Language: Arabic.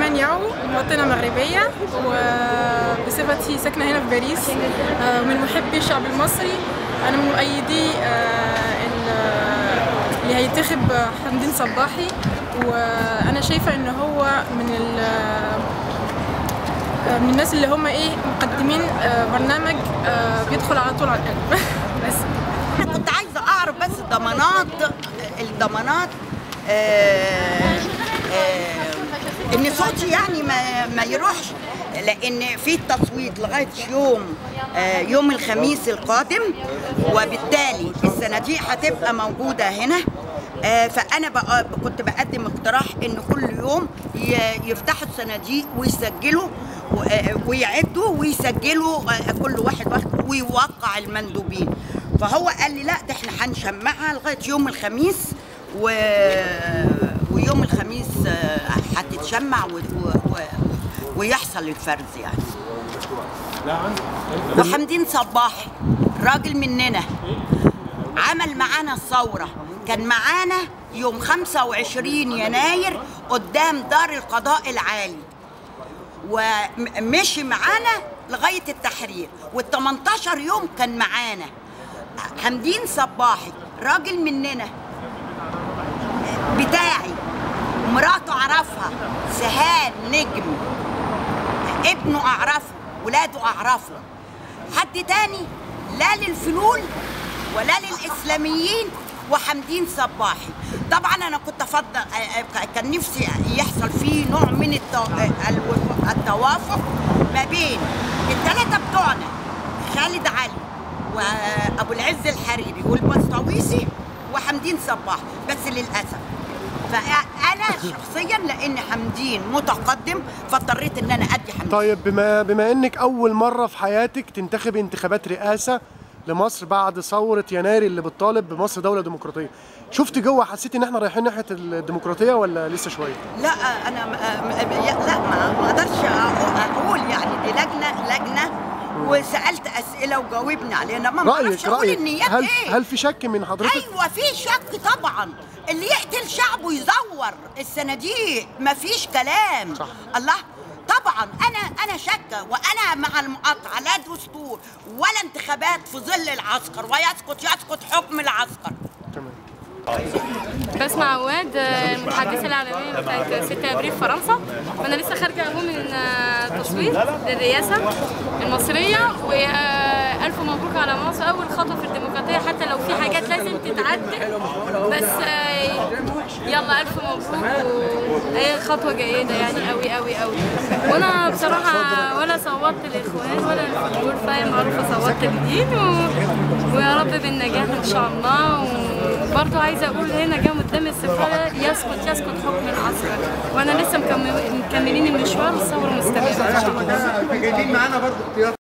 إيمان يعو، مواطنة مغربية وبصفتي ساكنة هنا في باريس، ومن محبي الشعب المصري. أنا من مؤيدي اللي هينتخب حمدين صباحي، وأنا شايفة إن هو من الناس اللي هم مقدمين برنامج بيدخل على طول على القلب. بس أنا كنت عايزة أعرف بس الضمانات ان صوتي يعني ما يروحش، لان في التصويت لغايه يوم الخميس القادم، وبالتالي الصناديق هتبقى موجوده هنا. فانا كنت بقدم اقتراح ان كل يوم يفتحوا الصناديق ويسجلوا ويعدوا ويسجلوا كل واحد ويوقع المندوبين. فهو قال لي لا، ده احنا هنشمعها لغايه يوم الخميس، ويوم الخميس هتتشمع ويحصل الفرز يعني. وحمدين صباحي راجل مننا، عمل معانا الثورة، كان معانا يوم 25 يناير قدام دار القضاء العالي، ومشي معانا لغاية التحرير، وال18 يوم كان معانا. حمدين صباحي راجل مننا بتاعي، مراته اعرفها، سهان نجم، ابنه اعرفه، ولاده اعرفه. حد تاني لا للفلول ولا للاسلاميين وحمدين صباحي. طبعا انا كنت افضل، كان نفسي يحصل فيه نوع من التوافق ما بين الثلاثه بتوعنا، خالد علي وابو العز الحريري والبسطويسي وحمدين صباحي، بس للاسف فانا شخصيا لان حمدين متقدم فاضطريت ان انا ادي حمدين. طيب بما انك اول مره في حياتك تنتخبي انتخابات رئاسه لمصر بعد ثوره يناير اللي بتطالب بمصر دوله ديمقراطيه، شفتي جوه حسيتي ان احنا رايحين ناحيه الديمقراطيه ولا لسه شويه؟ لا انا ما اقدرش اقول يعني، دي لجنه وسالت اسئله وجاوبنا عليها، ما اعرفش اقول النيات هل في شك من حضرتك؟ ايوه في شك طبعا، اللي يقتل شعبه يزور الصناديق مفيش كلام. صح. الله طبعا انا شاكه، وانا مع المقاطعه، لا دستور ولا انتخابات في ظل العسكر، ويسقط حكم العسكر. تمام. بسمع عواد، المتحدثه الاعلاميه بتاعت 6 ابريل في فرنسا، وانا لسه خارجه اهو من تصويت للرئاسه المصريه، والف مبروك على مصر، اول خطوه في الديمقراطيه، حتى لو في حاجات لازم تتعدل، بس يلا الف مبروك، وهي خطوه جيده يعني قوي قوي قوي. وانا بصراحه ولا صوتت للاخوان ولا للفلول، فاهم، معروفه صوتت للدين، ويا رب بالنجاح ان شاء الله. وبرضه عايزه اقول هنا جاي قدام السفاره، يسقط حكم العسكر، وانا لسه مكملين المشوار، الثوره مستمره ان شاء الله. جايبين معانا برضه اختيار